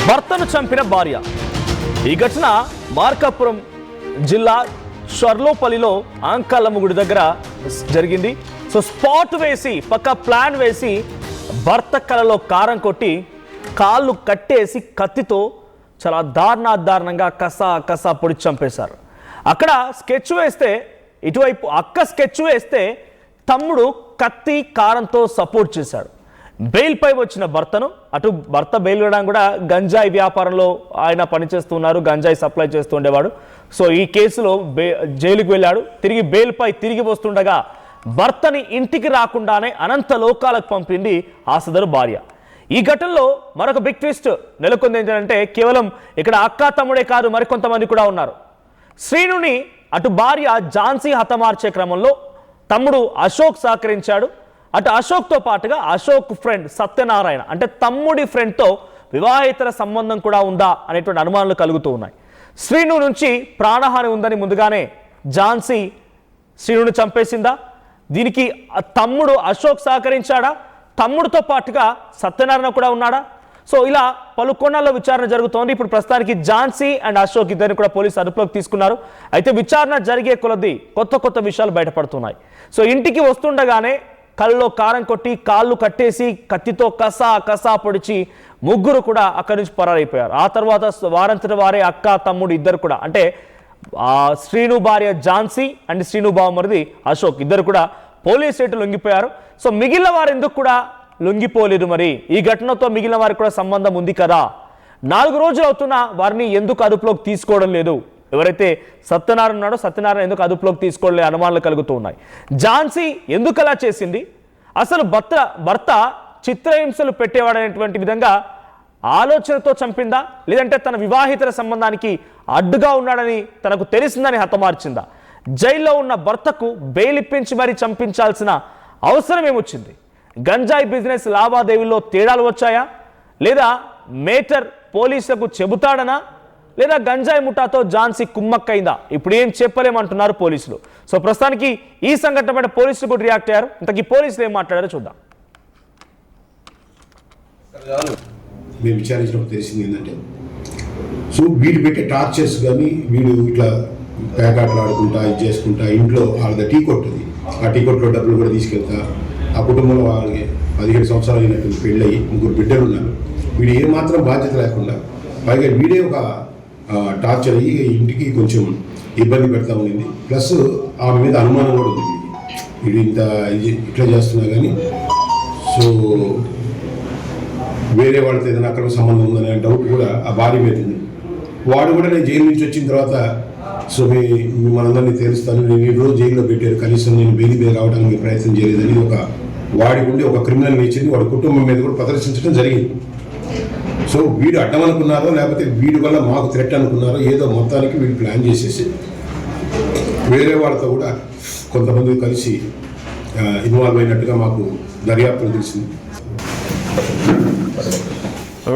భర్తను చంపిన భార్య. ఈ ఘటన మార్కాపురం జిల్లా షర్లోపల్లిలో ఆంకాలమ్మ గుడి దగ్గర జరిగింది. సో స్పాట్ వేసి పక్క ప్లాన్ వేసి భర్త కలలో కారం కొట్టి కాళ్ళు కట్టేసి కత్తితో చాలా దారుణంగా కసా పొడి చంపేశారు. అక్కడ స్కెచ్ వేస్తే ఇటువైపు అక్క స్కెచ్ వేస్తే తమ్ముడు కత్తి కారంతో సపోర్ట్ చేశాడు. బెయిల్ పై వచ్చిన భర్తను అటు భర్త బెయిల్ ఇవ్వడానికి కూడా గంజాయి వ్యాపారంలో ఆయన పనిచేస్తున్నారు, గంజాయి సప్లై చేస్తూ ఉండేవాడు. సో ఈ కేసులో జైలుకు వెళ్ళాడు. తిరిగి బెయిల్ పై తిరిగి వస్తుండగా భర్తని ఇంటికి రాకుండానే అనంత లోకాలకు పంపింది ఆ సదరు భార్య. ఈ ఘటనలో మరొక బిగ్ ట్విస్ట్ నెలకొంది. ఏంటంటే కేవలం ఇక్కడ అక్క తమ్ముడే కాదు, మరికొంతమంది కూడా ఉన్నారు. శ్రీనుని అటు భార్య ఝాన్సీ హతమార్చే క్రమంలో తమ్ముడు అశోక్ సహకరించాడు. అటు అశోక్తో పాటుగా అశోక్ ఫ్రెండ్ సత్యనారాయణ అంటే తమ్ముడి ఫ్రెండ్తో వివాహేతర సంబంధం కూడా ఉందా అనేటువంటి అనుమానాలు కలుగుతూ ఉన్నాయి. శ్రీను నుంచి ప్రాణహాని ఉందని ముందుగానే ఝాన్సీ శ్రీనుని చంపేసిందా? దీనికి తమ్ముడు అశోక్ సహకరించాడా? తమ్ముడితో పాటుగా సత్యనారాయణ కూడా ఉన్నాడా? సో ఇలా పలు కోణాల్లో విచారణ జరుగుతోంది. ఇప్పుడు ప్రస్తుతానికి ఝాన్సీ అండ్ అశోక్ ఇద్దరిని కూడా పోలీసు అదుపులోకి తీసుకున్నారు. అయితే విచారణ జరిగే కొలది కొత్త విషయాలు బయటపడుతున్నాయి. సో ఇంటికి వస్తుండగానే కళ్ళలో కారం కొట్టి కాళ్ళు కట్టేసి కత్తితో కసా పొడిచి ముగ్గురు కూడా అక్కడి నుంచి పరారైపోయారు. ఆ తర్వాత వారంతటి వారే అక్క తమ్ముడు ఇద్దరు కూడా అంటే శ్రీను భార్య ఝాన్సీ అండ్ శ్రీను బావమరిది అశోక్ ఇద్దరు కూడా పోలీస్ స్టేషన్ లొంగిపోయారు. సో మిగిలిన వారు ఎందుకు కూడా లొంగిపోలేదు? మరి ఈ ఘటనతో మిగిలిన వారికి కూడా సంబంధం ఉంది కదా. 4 రోజులు అవుతున్నా వారిని ఎందుకు అదుపులోకి తీసుకోవడం లేదు? ఎవరైతే సత్యనారాయణ ఉన్నాడో సత్యనారాయణ ఎందుకు అదుపులోకి తీసుకోవడం లేదు అనుమానాలు కలుగుతూ ఉన్నాయి. ఝాన్సీ ఎందుకు అలా చేసింది? అసలు భర్త చిత్రహింసలు పెట్టేవాడనేటువంటి విధంగా ఆలోచనతో చంపిందా, లేదంటే తన వివాహితర సంబంధానికి అడ్డుగా ఉన్నాడని తనకు తెలిసిందని హతమార్చిందా? జైల్లో ఉన్న భర్తకు బెయిల్ ఇప్పించి మరీ చంపించాల్సిన అవసరం ఏమొచ్చింది? గంజాయి బిజినెస్ లావాదేవీల్లో తేడాలు వచ్చాయా, లేదా మేటర్ పోలీసులకు చెబుతాడనా, లేదా గంజాయి ముఠాతో ఝాన్సీ కుమ్మక్కైందా? ఇప్పుడు ఏం చెప్పలేమంటున్నారు పోలీసులు. సో ప్రస్తుతానికి ఈ సంఘటన పైన పోలీసులు కూడా రియాక్ట్ అయ్యారు. ఇంతకీ పోలీసులు ఏం మాట్లాడారో చూద్దాం. మేము విచారించినప్పుడు తెలిసింది ఏంటంటే సో వీడు పెట్టే టార్చర్స్ కానీ వీడు ఇట్లా ప్యాకాట్లు ఆడుకుంటా ఇది చేసుకుంటా ఇంట్లో వాళ్ళ టీ కొట్టుది, ఆ టీ కొట్టులో డబ్బులు కూడా తీసుకెళ్తా, ఆ కుటుంబంలో వాళ్ళకి 17 సంవత్సరాలు అయినటువంటి పెళ్ళయి 3 బిడ్డలు ఉన్నారు. వీడు ఏమాత్రం బాధ్యత లేకుండా పైగా వీడే ఒక టార్చర్ అయ్యి ఇంటికి కొంచెం ఇబ్బంది పెడతా ఉండింది. ప్లస్ ఆమె మీద అనుమానం కూడా ఉంది, వీడు ఇట్లా చేస్తున్నా కానీ సో వేరే వాళ్ళతో ఏదైనా అక్రమ సంబంధం ఉందనే డౌట్ కూడా ఆ భార్య మీద ఉంది. వాడు కూడా నేను జైలు నుంచి వచ్చిన తర్వాత సో మనందరినీ తెలుస్తాను, నేను ఈ రోజు జైల్లో పెట్టారు, కనీసం నేను బెయిల్ మీద రావడానికి ప్రయత్నం చేయలేదని వాడికి ఉండి ఒక క్రిమినల్ నేచర్ని వాడి కుటుంబం మీద కూడా ప్రదర్శించడం జరిగింది. సో వీడు అడ్డం అనుకున్నారో లేకపోతే వీడి వల్ల మాకు థ్రెట్ అనుకున్నారో ఏదో మొత్తానికి వీడు ప్లాన్ చేసేసి వేరే వాళ్ళతో కూడా కొంతమంది కలిసి ఇన్వాల్వ్ అయినట్టుగా మాకు దర్యాప్తులు తెలిసింది.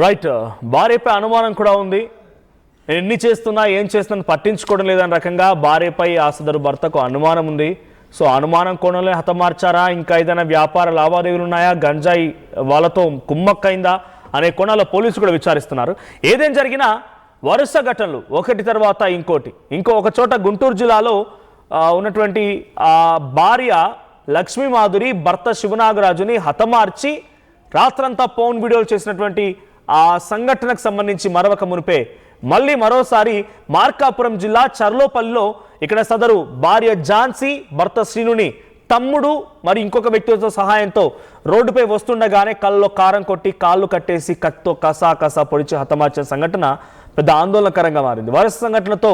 రైట్, భార్యపై అనుమానం కూడా ఉంది. ఎన్ని చేస్తున్నా ఏం చేస్తున్నా పట్టించుకోవడం లేదని రకంగా భార్యపై ఆ సదరు భర్తకు అనుమానం ఉంది. సో అనుమానం కోణంలో హతమార్చారా, ఇంకా ఏదైనా వ్యాపార లావాదేవీలు ఉన్నాయా, గంజాయి వాళ్ళతో కుమ్మక్కైందా అనే కోణాల్లో పోలీసులు కూడా విచారిస్తున్నారు. ఏదేం జరిగినా వరుస ఘటనలు ఒకటి తర్వాత ఒక చోట గుంటూరు జిల్లాలో ఉన్నటువంటి భార్య లక్ష్మీమాధురి భర్త శివనాగరాజుని హతమార్చి రాత్రంతా ఫోన్ వీడియోలు చేసినటువంటి ఆ సంఘటనకు సంబంధించి మునిపే మరోసారి మార్కాపురం జిల్లా చర్లోపల్లిలో ఇక్కడ సదరు భార్య ఝాన్సీ భర్త శ్రీనుని తమ్ముడు మరి ఇంకొక వ్యక్తితో సహాయంతో రోడ్డుపై వస్తుండగానే కళ్ళలో కారం కొట్టి కాళ్ళు కట్టేసి కత్తితో కసా పొడిచి హతమార్చిన సంఘటన పెద్ద ఆందోళనకరంగా మారింది. వరుస సంఘటనతో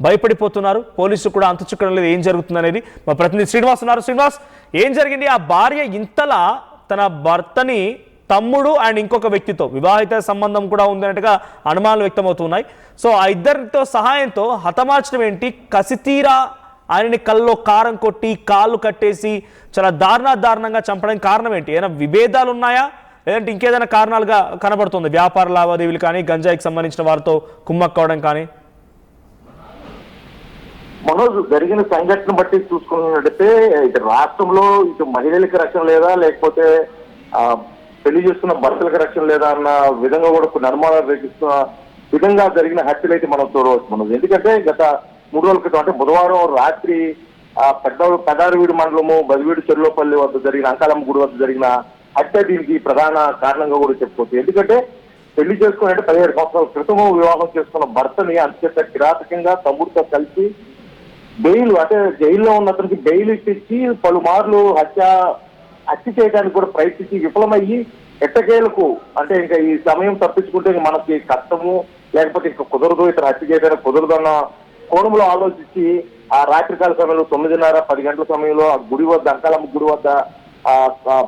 భయపడిపోతున్నారు పోలీసులు కూడా. అంతుచిక్కడం లేదు ఏం జరుగుతుందనేది. మా ప్రతినిధి శ్రీనివాస్ ఉన్నారు. శ్రీనివాస్, ఏం జరిగింది? ఆ భార్య ఇంతలా తన భర్తని తమ్ముడు అండ్ ఇంకొక వ్యక్తితో వివాహిత సంబంధం కూడా ఉందన్నట్టుగా అనుమానాలు వ్యక్తమవుతున్నాయి. సో ఆ ఇద్దరితో సహాయంతో హతమార్చడం ఏంటి? కసితీరా ఆయనని కళ్ళలో కారం కొట్టి కాళ్ళు కట్టేసి చాలా దారుణంగా చంపడానికి కారణం ఏంటి? ఏమైనా విభేదాలు ఉన్నాయా, లేదంటే ఇంకేదైనా కారణాలుగా కనబడుతుంది? వ్యాపార లావాదేవీలు కానీ, గంజాయికి సంబంధించిన వారితో కుమ్మక్కవడం కానీ? మనోజ్, జరిగిన సంఘటన బట్టి చూసుకున్నట్టయితే ఇటు రాష్ట్రంలో ఇటు మహిళలకు రక్షణ లేదా, లేకపోతే పెళ్లి చేసుకున్న భర్తలకు రక్షణ లేదా అన్న విధంగా కూడా కొన్ని అనుమానాలు రేపిస్తున్న విధంగా జరిగిన హత్యలు అయితే మనం చూడవచ్చు మనం. ఎందుకంటే గత 3 రోజుల క్రితం అంటే బుధవారం రాత్రి పెదారవీడు మండలము బదివీడు చెర్లోపల్లి వద్ద జరిగిన అంకాలమ్మ గుడి వద్ద జరిగిన హత్య దీనికి ప్రధాన కారణంగా కూడా చెప్పుకోవచ్చు. ఎందుకంటే పెళ్లి చేసుకుని 17 సంవత్సరాల క్రితము వివాహం చేసుకున్న భర్తని అత్యంత కిరాతకంగా తమ్ముడితో కలిసి బెయిల్ అంటే జైల్లో ఉన్న అతనికి బెయిల్ ఇచ్చి పలుమార్లు హత్య చేయడానికి కూడా ప్రయత్నించి విఫలమయ్యి ఎట్టకేలకు అంటే ఇంకా ఈ సమయం తప్పించుకుంటే మనకి కష్టము లేకపోతే ఇంకా కుదరదు ఇతను హత్య చేయడానికి కుదరదు అన్న కోణంలో ఆలోచించి ఆ రాత్రికాల సమయంలో 9:30, 10 గంటల సమయంలో ఆ గుడి వద్ద అంకాలమ్మ గుడి వద్ద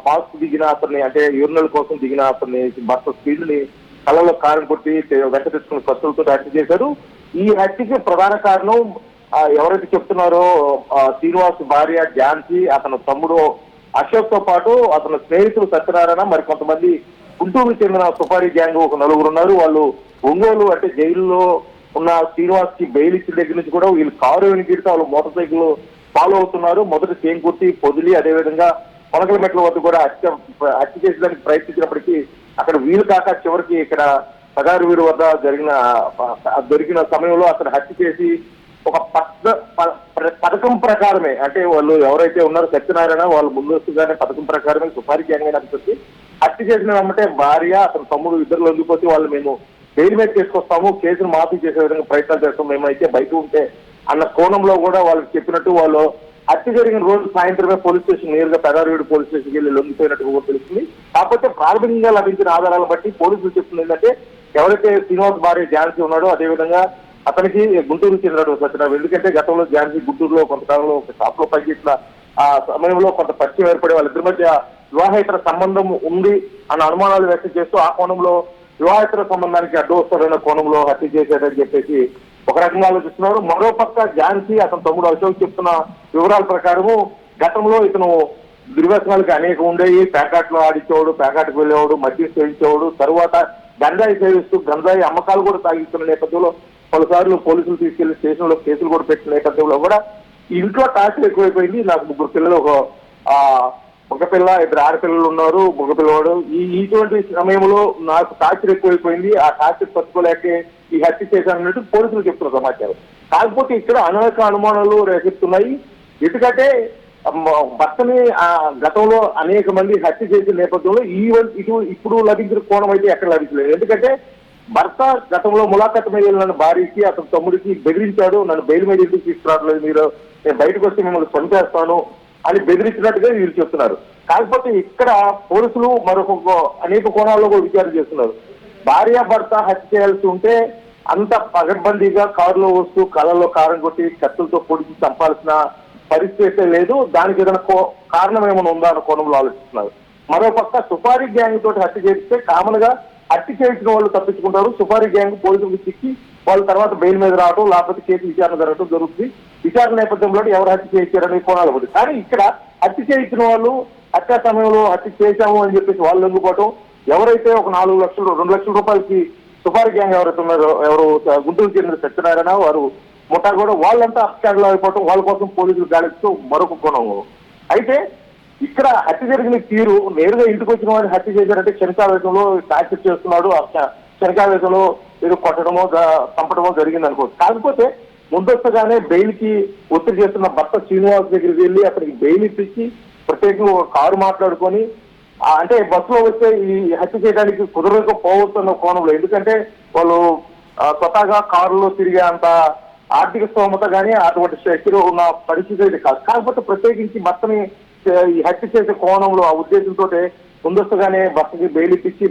పాస్ దిగిన అతన్ని అంటే యూరినల్ కోసం దిగిన అతన్ని భర్త స్పీడ్ ని కళ్ళలో కారం కొట్టి వెంట తెచ్చుకున్న కత్తులతో హత్య చేశారు. ఈ హత్యకి ప్రధాన కారణం ఎవరైతే చెప్తున్నారో శ్రీనివాస్ భార్య ఝాన్సీ, అతని తమ్ముడు అశోక్ తో పాటు అతని స్నేహితులు సత్యనారాయణ, మరి కొంతమంది గుంటూరుకు చెందిన సుపారీ గ్యాంగ్ ఒక 4 ఉన్నారు. వాళ్ళు ఒంగోలు అంటే జైల్లో ఉన్న శ్రీనివాస్ కి బెయిల్ ఇచ్చిన దగ్గర నుంచి కూడా వీళ్ళు కారు వెనుకిడితే వాళ్ళు మోటార్ సైకిల్ ఫాలో అవుతున్నారు. మొదట చేంకుర్తి, పొదిలి, అదేవిధంగా కొనకల మెట్ల వద్ద కూడా హత్య చేసేదానికి ప్రయత్నించినప్పటికీ అక్కడ వీలు కాక చివరికి ఇక్కడ పగారువీడు వద్ద దొరికిన సమయంలో అతను హత్య చేసి ఒక పథకం ప్రకారమే అంటే వాళ్ళు ఎవరైతే ఉన్నారో సత్యనారాయణ వాళ్ళు ముందస్తుగానే పథకం ప్రకారమే సుపారీ గ్యాంగ్ అయినప్పటికీ హత్య చేసిన వెంబటే భార్య అతని తమ్ముడు ఇద్దరు లొంగిపోతే వాళ్ళు మేము బెయిల్ మీద తీసుకొస్తాము, కేసును మాఫీ చేసే విధంగా ప్రయత్నాలు చేస్తాం, మేమైతే బయట ఉంటే అన్న కోణంలో కూడా వాళ్ళకి చెప్పినట్టు వాళ్ళు హత్య జరిగిన రోజు సాయంత్రమే పోలీస్ స్టేషన్ నేరుగా పెదారవీడు పోలీస్ స్టేషన్కి వెళ్ళి లొంగిపోయినట్టు కూడా తెలుస్తుంది. కాకపోతే ప్రాథమికంగా లభించిన ఆధారాలను బట్టి పోలీసులు చెప్తుంది ఏంటంటే ఎవరైతే శ్రీనివాస్ భార్య ఝాన్సీ ఉన్నాడో అదేవిధంగా అతనికి గుంటూరు చెందినట్టు సత్యనారాయణ. ఎందుకంటే గతంలో ఝాన్సీ గుంటూరులో కొంతకాలంలో ఒక షాప్ లో పనిచేసిన ఆ సమయంలో కొంత పరిచయం ఏర్పడి వాళ్ళిద్దరి మధ్య వివాహేతర సంబంధం ఉంది అన్న అనుమానాలు వ్యక్తం చేస్తూ ఆ కోణంలో వివాహేతర సంబంధానికి అడ్డు వస్తారన్న కోణంలో హత్య చేశారని చెప్పేసి ఒక రకంగా ఆలోచిస్తున్నారు. మరో పక్క ఝాన్సీ అతని తమ్ముడు అశోక్ చెప్తున్న వివరాల ప్రకారము గతంలో ఇతను దుర్వ్యసనాలకి అనేక ఉండేవి, ప్యాకాట్లో ఆడించేవాడు, ప్యాకాట్కి వెళ్ళేవాడు, మద్యం సేవించేవాడు, తరువాత గంజాయి సేవిస్తూ గంజాయి అమ్మకాలు కూడా సాగిస్తున్న నేపథ్యంలో పలుసార్లు పోలీసులు తీసుకెళ్లి స్టేషన్ లో కేసులు కూడా పెట్టిన నేపథ్యంలో కూడా ఇంట్లో టార్చర్ ఎక్కువైపోయింది. నాకు 3 పిల్లలు, ఒక పిల్ల 2 ఆడపిల్లలు ఉన్నారు, మగ పిల్లవాడు. ఇటువంటి సమయంలో నాకు టార్చర్ ఎక్కువైపోయింది, ఆ టార్చర్ తట్టుకోలేక ఈ హత్య చేశానన్నట్టు పోలీసులు చెప్తున్న సమాచారం. కాకపోతే ఇక్కడ అనేక అనుమానాలు రేకెత్తున్నాయి. ఎందుకంటే భర్తని గతంలో అనేక మంది హత్య చేసిన నేపథ్యంలో ఇప్పుడు లభించిన కోణం అయితే ఎక్కడ లభించలేదు. ఎందుకంటే భర్త గతంలో ములాఖత్ మీద వెళ్ళిన భార్యకి అతని తమ్ముడికి బెదిరించాడు, నన్ను బెయిల్ మీద ఎందుకు తీసుకురావట్లేదు, మీరు నేను బయటకు వస్తే మిమ్మల్ని చంపేస్తాను అని బెదిరించినట్టుగా వీళ్ళు చెప్తున్నారు. కాకపోతే ఇక్కడ పోలీసులు మరొక అనేక కోణాల్లో కూడా విచారణ చేస్తున్నారు. భార్య భర్త హత్య చేయాల్సి ఉంటే అంత పగడ్బందీగా కారులో వస్తూ కళ్ళలో కారం కొట్టి కత్తులతో పొడిచి చంపాల్సిన పరిస్థితి లేదు, దానికి ఏదైనా కారణం ఏమైనా ఉందా అన్న కోణంలో ఆలోచిస్తున్నారు. మరోపక్క సుపారీ గ్యాంగ్ తోటి హత్య చేస్తే కామన్ గా హత్య చేయించిన వాళ్ళు తప్పించుకుంటారు, సుపారీ గ్యాంగ్ పోలీసులకు చిక్కి వాళ్ళ తర్వాత బెయిల్ మీద రావడం లేకపోతే కేసు విచారణ జరగడం జరుగుతుంది. విచారణ నేపథ్యంలో ఎవరు హత్య చేయించారనే కోణాలు ఉంది. కానీ ఇక్కడ హత్య చేయించిన వాళ్ళు హత్యా సమయంలో హత్య చేశాము అని చెప్పేసి వాళ్ళు లొంగిపోవటం, ఎవరైతే ఒక 4 లక్షలు 2 లక్షల రూపాయలకి సుపారీ గ్యాంగ్ ఎవరైతే ఉన్నారో ఎవరు గుంటూరు చెందిన సత్యనారాయణ వారు ముఠా కూడా వాళ్ళంతా అప్స్టాండ్లో అయిపోవటం, వాళ్ళ కోసం పోలీసులు గాలిస్తూ మరొక కోణం. అయితే ఇక్కడ హత్య జరిగిన తీరు నేరుగా ఇంటికి వచ్చిన వాడిని హత్య చేశారంటే క్షణికావేశంలో టార్చర్ చేస్తున్నాడు, క్షణికావేశంలో ఏదో కొట్టడమో చంపడమో జరిగింది అనుకోవచ్చు. కాకపోతే ముందస్తుగానే బెయిల్ కి ఒత్తిడి చేస్తున్న భర్త శ్రీనివాస్ దగ్గరికి వెళ్ళి అక్కడికి బెయిల్ ఇప్పించి ప్రత్యేకంగా ఒక కారు మాట్లాడుకొని అంటే బస్సులో వస్తే ఈ హత్య చేయడానికి కుదరకపోవస్తున్న కోణంలో, ఎందుకంటే వాళ్ళు స్వతహాగా కారులో తిరిగే అంత ఆర్థిక స్తోమత కానీ అటువంటి శక్తిలో ఉన్న పరిస్థితి అయితే కాదు. కాకపోతే ప్రత్యేకించి భర్తని ఈ హత్య చేసే కోణంలో ఆ ఉద్దేశంతో ముందస్తుగానే భర్తకి బెయిల్ ఇప్పించి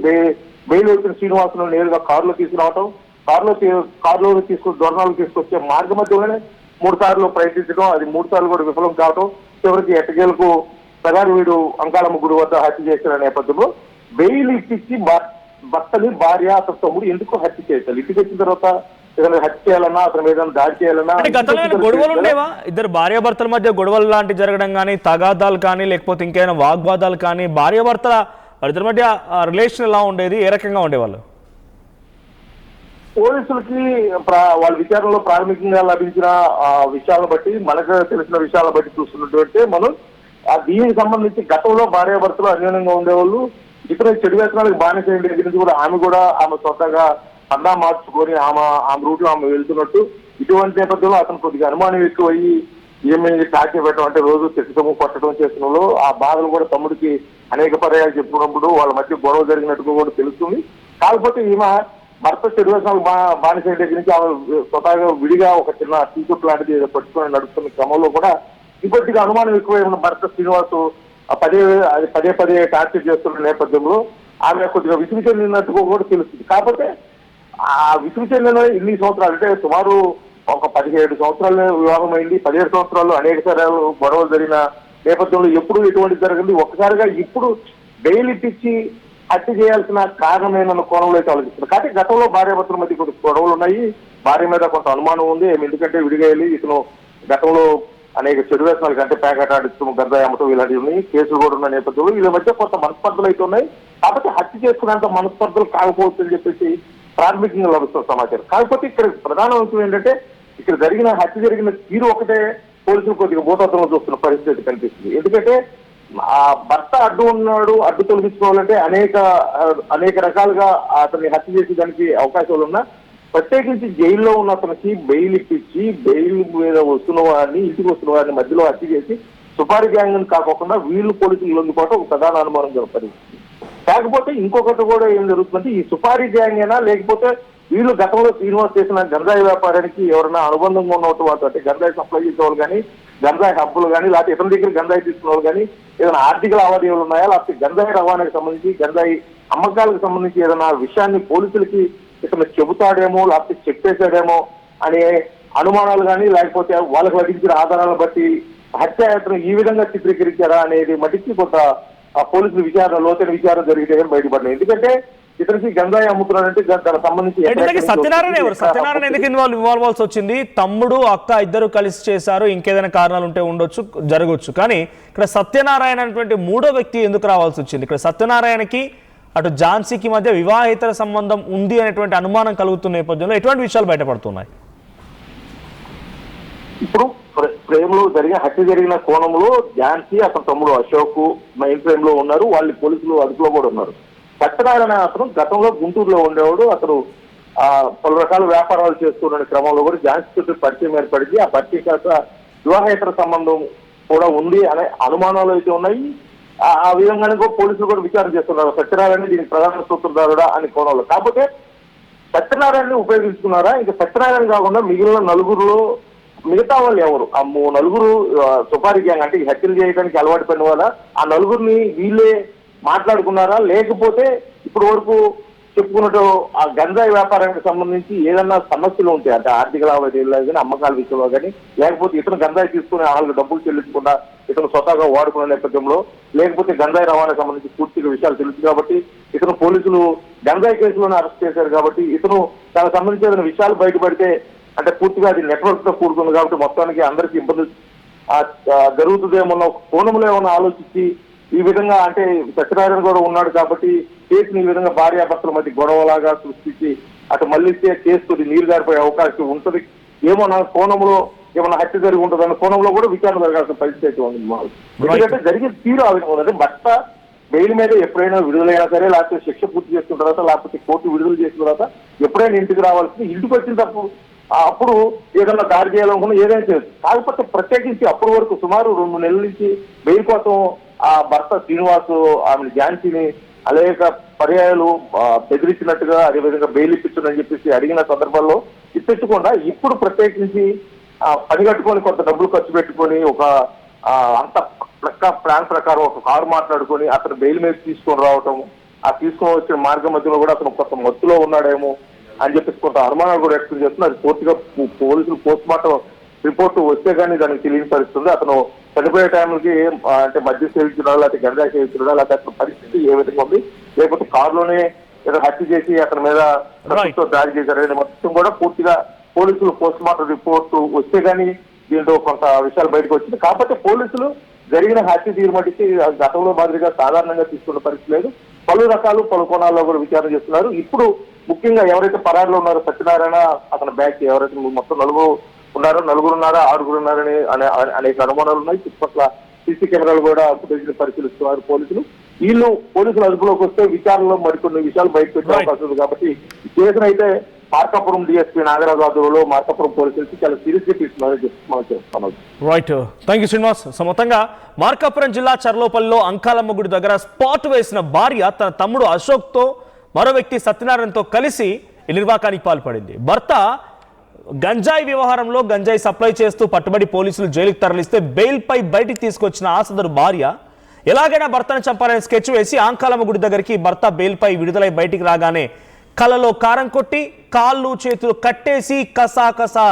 బెయిల్ వచ్చిన శ్రీనివాసును నేరుగా కారులో తీసుకురావటం, కారులో తీసుకొచ్చి దొరణాలు తీసుకొచ్చే మార్గ మధ్యలోనే 3 సార్లు ప్రయత్నించడం, అది 3 సార్లు కూడా విఫలం కావటం, చివరికి ఎట్టకేలకు పెదారవీడు అంకాలమ్మ గుడి వద్ద హత్య చేసిన నేపథ్యంలో బెయిల్ ఇప్పించి భర్తని భార్య అతని తమ్ముడు ఎందుకు హత్య చేశారు. ఇంటికి వచ్చిన తర్వాత ఏదైనా హత్య చేయాలన్నా అతని మీద దాడి చేయాలన్నా గొడవలు ఉండేవా? ఇద్దరు భార్యాభర్తల మధ్య గొడవలు లాంటి జరగడం కానీ, తగాదాలు కానీ, లేకపోతే ఇంకేమైనా వాగ్వాదాలు కానీ, భార్యాభర్తల ఇద్దరి మధ్య రిలేషన్ ఎలా ఉండేది, ఏ రకంగా ఉండేవాళ్ళు? పోలీసులకి వాళ్ళ విచారణలో ప్రాథమికంగా లభించిన విషయాలను బట్టి, మనకు తెలిసిన విషయాలను బట్టి చూస్తున్నటువంటి మనం దీనికి సంబంధించి గతంలో భార్యాభర్తలు అన్యోన్యంగా ఉండేవాళ్ళు, ఇతర చెడు వ్యసనాలకు బానిస దగ్గర నుంచి కూడా ఆమె స్వతహాగా పందా మార్చుకొని ఆమె రూట్ లో ఆమె వెళ్తున్నట్టు, ఇటువంటి నేపథ్యంలో అతను కొద్దిగా అనుమానం ఎక్కువయ్యి ఈమె టార్చర్ పెట్టడం, అంటే రోజు తిట్టడము కొట్టడం చేస్తున్నలో ఆ బాధలు కూడా తమ్ముడికి అనేక పర్యాలు చెప్పుకున్నప్పుడు వాళ్ళ మధ్య గొడవ జరిగినట్టుగా కూడా తెలుస్తుంది. కాకపోతే ఈమె భర్త చెడు వ్యసనాలు బానిస దగ్గర నుంచి ఆమె స్వతహాగా విడిగా ఒక చిన్న టీషర్ట్ లాంటిది పట్టుకొని నడుస్తున్న క్రమంలో కూడా ఇంకొద్దిగా అనుమానం ఎక్కువ భర్త శ్రీనివాసు పదే పదే టార్చర్ చేస్తున్న నేపథ్యంలో ఆమె కొద్దిగా విసుగు చెందినట్టుగా కూడా తెలుస్తుంది. కాకపోతే ఆ విసుగు చెందిన ఇన్ని సంవత్సరాలు, అంటే సుమారు ఒక 17 సంవత్సరాలు వివాహం అయింది, 17 సంవత్సరాల్లో అనేక సార్లు గొడవలు జరిగిన నేపథ్యంలో ఎప్పుడు ఎటువంటి జరిగింది, ఒక్కసారిగా ఇప్పుడు బెయిల్ ఇప్పించి హత్య చేయాల్సిన కారణమైన కోణంలో అయితే ఆలోచిస్తున్నారు. కాబట్టి గతంలో భార్యాభర్తల మధ్య కొన్ని గొడవలు ఉన్నాయి, భార్య మీద కొంత అనుమానం ఉంది, ఎందుకంటే విడిగా వెళ్ళి ఇతను గతంలో అనేక చెడు వ్యసనాలు అంటే ప్యాకెట్ ఆడిస్తూ గంజాయి అమ్మటం ఇలాంటివి ఉన్నాయి, కేసులు కూడా ఉన్న నేపథ్యంలో వీళ్ళ మధ్య కొంత మనస్పర్ధలు అయితే ఉన్నాయి. కాబట్టి హత్య చేసుకున్నంత మనస్పర్ధలు కాకపోవచ్చు అని చెప్పేసి ప్రాథమికంగా లభిస్తున్న సమాచారం. కాకపోతే ఇక్కడ ప్రధాన అంశం ఏంటంటే ఇక్కడ హత్య జరిగిన తీరు ఒకటే పోలీసులు కొద్దిగా భూతత్వంలో చూస్తున్న పరిస్థితి కనిపిస్తుంది. ఎందుకంటే ఆ భర్త అడ్డు తొలగించుకోవాలంటే అనేక రకాలుగా అతన్ని హత్య చేసేదానికి అవకాశాలు ఉన్నా, ప్రత్యేకించి జైల్లో ఉన్న అతనికి బెయిల్ ఇప్పించి బెయిల్ మీద వస్తున్న వారిని, ఇంటికి వస్తున్న వారిని మధ్యలో హత్య చేసి సుపారీ గ్యాంగ్ కాకుండా వీళ్ళు పోలీసులు లొంగిపోవడం ఒక ప్రధాన అనుమానం పరిస్థితి. కాకపోతే ఇంకొకటి కూడా ఏం జరుగుతుందంటే ఈ సుపారీ గ్యాంగ్ అయినా లేకపోతే వీళ్ళు గతంలో శ్రీనివాస్ చేసిన గంజాయి వ్యాపారానికి ఎవరైనా అనుబంధంగా ఉన్న వాళ్ళు, అంటే గంజాయి సప్లై చేసే వాళ్ళు కానీ, గంజాయి హబ్బులు కానీ, లేకపోతే ఇతని దగ్గర గంజాయి తీసుకున్న వాళ్ళు కానీ ఏదైనా ఆర్థిక లావాదేవీలు ఉన్నాయా, లేకపోతే గంజాయి రవాణాకి సంబంధించి గంజాయి అమ్మకాలకు సంబంధించి ఏదైనా విషయాన్ని పోలీసులకి ఇతను చెబుతాడేమో లేకపోతే చెప్పేశాడేమో అనే అనుమానాలు కానీ, లేకపోతే వాళ్ళకి లభించిన ఆధారాలను బట్టి హత్యాయత్నం ఈ విధంగా చిత్రీకరించారా అనేది మటుకి కొంత పోలీసులు లోతైన విచారణ జరిగితే బయటపడినాయి. ఎందుకంటే ఇతనికి గంజాయి అమ్ముతున్నాడంటే దానికి సంబంధించి సత్యనారాయణ ఎందుకు ఇన్వాల్వ్ అవ్వాల్సి వచ్చింది? తమ్ముడు అక్క ఇద్దరు కలిసి చేశారు, ఇంకేదైనా కారణాలు ఉంటే ఉండొచ్చు, జరగవచ్చు. కానీ ఇక్కడ సత్యనారాయణ అనేటువంటి మూడో వ్యక్తి ఎందుకు రావాల్సి వచ్చింది? ఇక్కడ సత్యనారాయణకి అటు ఝాన్సీకి మధ్య వివాహేతర సంబంధం ఉంది అనేటువంటి అనుమానం కలుగుతున్న నేపథ్యంలో ఎటువంటి విషయాలు బయటపడుతున్నాయి? ఇప్పుడు ప్రేమలో హత్య జరిగిన కోణంలో ఝాన్సీ అతని తమ్ముడు అశోక్ మైన్ ఫ్రేమ్ లో ఉన్నారు, వాళ్ళు పోలీసులు అదుపులో కూడా ఉన్నారు. సత్యనారాయణ అతను గతంలో గుంటూరులో ఉండేవాడు, అతను పలు రకాల వ్యాపారాలు చేస్తున్న క్రమంలో కూడా ఝాన్సీ చుట్టూ పరిచయం ఏర్పడింది. ఆ పరిచయం కాక వివాహేతర సంబంధం కూడా ఉంది అనే అనుమానాలు అయితే ఉన్నాయి. ఆ విధంగానే పోలీసులు కూడా విచారణ చేస్తున్నారు సత్యనారాయణ దీనికి ప్రధాన సూత్రధారుడా అని కోణంలో. కాకపోతే సత్యనారాయణని ఉపయోగించుకున్నారా? ఇంకా సత్యనారాయణ కాకుండా మిగతా వాళ్ళు ఎవరు? ఆ నలుగురు సుపారీ గ్యాంగ్, అంటే ఈ హత్యలు చేయడానికి అలవాటు పడిన వాళ్ళ, ఆ నలుగురిని వీళ్ళే మాట్లాడుకున్నారా? లేకపోతే ఇప్పుడు వరకు చెప్పుకున్నట్టు ఆ గంజాయి వ్యాపారానికి సంబంధించి ఏదన్నా సమస్యలు ఉంటాయి, అంటే ఆర్థిక లావాదేవీలు కానీ, అమ్మకాల విషయంలో కానీ, లేకపోతే ఇతను గంజాయి తీసుకుని వాళ్ళకి డబ్బులు చెల్లించకుండా ఇతను స్వతహాగా వాడుకున్న నేపథ్యంలో, లేకపోతే గంజాయి రవాణా సంబంధించి పూర్తిగా విషయాలు తెలుసు కాబట్టి ఇతను పోలీసులు గంజాయి కేసులోనే అరెస్ట్ చేశారు కాబట్టి ఇతను దానికి సంబంధించి ఏదైనా విషయాలు బయటపడితే అంటే పూర్తిగా అది నెట్వర్క్ తో కూడుకుంది కాబట్టి మొత్తానికి అందరికీ ఇబ్బంది జరుగుతుందేమన్న కోణంలో ఏమన్నా ఆలోచించి ఈ విధంగా, అంటే సత్యనారాయణ కూడా ఉన్నాడు కాబట్టి కేసుని ఈ విధంగా భార్యాభర్తల మధ్య గొడవలాగా సృష్టించి అటు మళ్ళీస్తే కేసు కొద్ది నీరు గారిపోయే అవకాశం ఉంటుంది ఏమో నా కోణంలో, ఏమన్నా హత్య జరిగి ఉంటుంది అన్న కోణంలో కూడా విచారణ జరగాల్సిన పరిస్థితి అయితే ఉంది. ఎందుకంటే జరిగిన తీరు ఆ విధంగా ఉందంటే భర్త బెయిల్ మీద ఎప్పుడైనా విడుదలైనా సరే, లేకపోతే శిక్ష పూర్తి చేసుకున్న తర్వాత, లేకపోతే కోర్టు విడుదల చేసిన తర్వాత ఎప్పుడైనా ఇంటికి రావాల్సింది, ఇంటికి వచ్చిన అప్పుడు ఏదన్నా దారి చేయాలనుకున్నా ఏదైనా చేయొచ్చు. కాకపోతే ప్రత్యేకించి అప్పటి వరకు సుమారు 2 నెలల నుంచి బెయిల్ కోసం ఆ భర్త శ్రీనివాసు ఆమె ఝాన్సీని అనేక పర్యాయాలు బెదిరించినట్టుగా, అదేవిధంగా బెయిల్ ఇప్పించని చెప్పేసి అడిగిన సందర్భాల్లో ఇప్పించకుండా ఇప్పుడు ప్రత్యేకించి పని కట్టుకొని కొంత డబ్బులు ఖర్చు పెట్టుకొని ఒక అంత ప్లాన్ ప్రకారం ఒక కారు మాట్లాడుకొని అతను బెయిల్ మీద తీసుకొని రావటం, ఆ తీసుకొని వచ్చిన మార్గం మధ్యలో కూడా అతను కొంత మత్తులో ఉన్నాడేమో అని చెప్పేసి కొంత అనుమానాలు కూడా వ్యక్తం చేస్తున్నారు. అది పూర్తిగా పోలీసులు పోస్ట్ మార్టం రిపోర్ట్ వస్తే కానీ దానికి తెలియని పరిస్థితుంది. అతను చనిపోయే టైంకి అంటే మద్యం సేవించడా, లేకపోతే గంజా సేవించడా, లేకపోతే అతని పరిస్థితి ఏ విధంగా ఉంది, లేకపోతే కారులోనే ఏదో హత్య చేసి అతని మీద దాడి చేశారనే మొత్తం కూడా పూర్తిగా పోలీసులు పోస్ట్ మార్టం రిపోర్ట్ వస్తే కానీ దీంట్లో కొంత విషయాలు బయటకు వచ్చింది. కాకపోతే పోలీసులు జరిగిన హత్య తీరుమటికి గతంలో మాదిరిగా సాధారణంగా తీసుకున్న పరిస్థితి లేదు, పలు కోణాల్లో కూడా విచారణ చేస్తున్నారు. ఇప్పుడు ముఖ్యంగా ఎవరైతే పరారులో ఉన్నారో సత్యనారాయణ అతని బ్యాచ్ ఎవరైతే మొత్తం నలుగురు ఉన్నారా 6 ఉన్నారని అనేక అనుమానాలు ఉన్నాయి. చుట్టుపక్కల సీసీ కెమెరాలు కూడా ఫుటేజ్ పరిశీలిస్తున్నారు పోలీసులు. వీళ్ళు పోలీసుల అదుపులోకి వస్తే విచారణలో మరికొన్ని విషయాలు బయటకు వచ్చే అవకాశం ఉంది. కాబట్టి ఈ కేసును అయితే మార్కాపురం డిఎస్పీ నాగరాజు ఆధ్వర్యంలో మార్కాపురం పోలీసులు చాలా సీరియస్ గా తీసుకున్నారని చెప్పి మనం చేస్తున్నాం. Right, thank you Srinivas. So మొత్తంగా మార్కాపురం జిల్లా చర్లోపల్లిలో అంకాలమ్మ గుడి దగ్గర స్పాట్ వేసిన భార్య తన తమ్ముడు అశోక్తో మరో వ్యక్తి సత్యనారాయణతో కలిసి ఈ నిర్వాకానికి పాల్పడింది. భర్త గంజాయి వ్యవహారంలో గంజాయి సప్లై చేస్తూ పట్టుబడి పోలీసులు జైలుకు తరలిస్తే బెయిల్పై బయటికి తీసుకొచ్చిన ఆ సదరు భార్య ఎలాగైనా భర్తను చంపాలని స్కెచ్ వేసి అంకాలమ్మ గుడి దగ్గరికి భర్త బెయిల్పై విడుదలై బయటికి రాగానే కళ్ళలో కారం కొట్టి కాళ్ళు చేతులు కట్టేసి కసా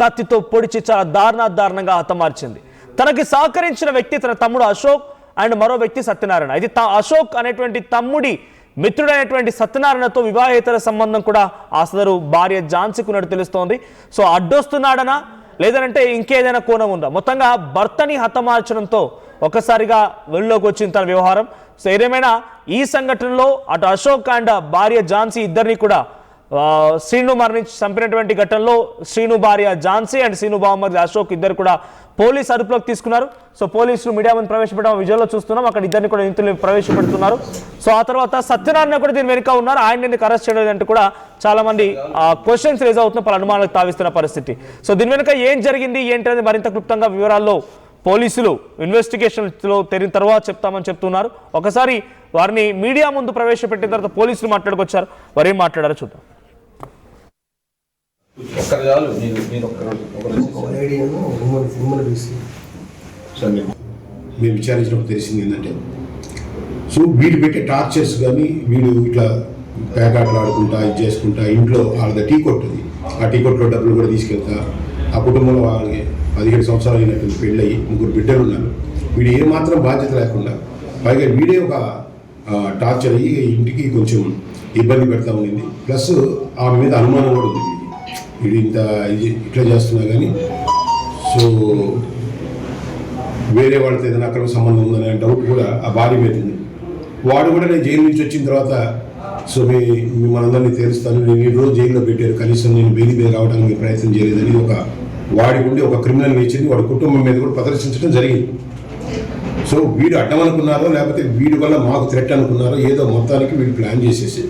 కత్తితో పొడిచి చాలా దారుణంగా హతమార్చింది. తనకి సహకరించిన వ్యక్తి తన తమ్ముడు అశోక్ అండ్ మరో వ్యక్తి సత్యనారాయణ. అయితే అశోక్ అనేటువంటి తమ్ముడి మిత్రుడైనటువంటి సత్యనారాయణతో వివాహేతర సంబంధం కూడా ఆ సదరు భార్య ఝాన్సీకి ఉన్నట్టు తెలుస్తోంది. సో అడ్డొస్తున్నాడనా లేదంటే ఇంకేదైనా కోణం ఉందా? మొత్తంగా భర్తని హతమార్చడంతో ఒక్కసారిగా వెలుగులోకి వచ్చింది తన వ్యవహారం. సో ఏదేమైనా ఈ సంఘటనలో అటు అశోక్ అండ్ భార్య ఝాన్సీ ఇద్దరిని కూడా శ్రీను మరణించి చంపినటువంటి ఘటనలో శ్రీను భార్య ఝాన్సీ అండ్ శ్రీను బావమరిది అశోక్ ఇద్దరు కూడా పోలీసు అదుపులోకి తీసుకున్నారు. సో పోలీసులు మీడియా ముందు ప్రవేశపెట్టడం విజువల్లో చూస్తున్నాం. అక్కడ ఇద్దరిని కూడా నిందితులు ప్రవేశపెడుతున్నారు. సో ఆ తర్వాత సత్యనారాయణ కూడా దీని వెనుక ఉన్నారు. ఆయన ఎందుకు అరెస్ట్ చేయడం అంటూ కూడా చాలా మంది క్వశ్చన్స్ రేజ్ అవుతున్న పలు అనుమానాలకు తావిస్తున్న పరిస్థితి. సో దీని వెనుక ఏం జరిగింది ఏంటనేది మరింత క్లుప్తంగా వివరాల్లో పోలీసులు ఇన్వెస్టిగేషన్లో తెరిన తర్వాత చెప్తామని చెప్తున్నారు. ఒకసారి వారిని మీడియా ముందు ప్రవేశపెట్టిన తర్వాత పోలీసులు మాట్లాడుకొచ్చారు. వారు ఏం మాట్లాడారో చూద్దాం. మేము విచారించినప్పుడు తెలిసింది ఏంటంటే సో వీడు పెట్టే టార్చర్స్ కానీ వీడు ఇట్లా పేకాటలు ఆడుకుంటా ఇది చేసుకుంటా ఇంట్లో వాళ్ళ టీ కొట్టుది ఆ టీ కొట్టులో డబ్బులు కూడా తీసుకెళ్తా ఆ కుటుంబంలో వాళ్ళకి 17 సంవత్సరాలు అయినట్టు పెళ్ళయి 3 బిడ్డలు ఉన్నారు. వీడు ఏమాత్రం బాధ్యత లేకుండా పైగా వీడే ఒక టార్చర్ అయ్యి ఇంటికి కొంచెం ఇబ్బంది పెడతా ఉండింది. ప్లస్ ఆమె మీద అనుమానం కూడా ఉంది. వీడు ఇంత ఇట్లా చేస్తున్నా కానీ సో వేరే వాళ్ళతో ఏదైనా అక్రమ సంబంధం ఉందనే డౌట్ కూడా ఆ భార్య మీద ఉంది. వాడు కూడా నేను జైలు నుంచి వచ్చిన తర్వాత సో మనందరినీ తెలుస్తాను, నేను ఈ రోజు జైల్లో పెట్టారు, కనీసం నేను బెయిల్ మీద రావడానికి ప్రయత్నం చేయలేదని ఒక వాడికి ఉండి ఒక క్రిమినల్ నేచర్ని వాడి కుటుంబం మీద కూడా ప్రదర్శించడం జరిగింది. సో వీడు అడ్డం అనుకున్నారో లేకపోతే వీడి వల్ల మాకు థ్రెట్ అనుకున్నారో ఏదో మొత్తానికి వీడు ప్లాన్ చేసేసి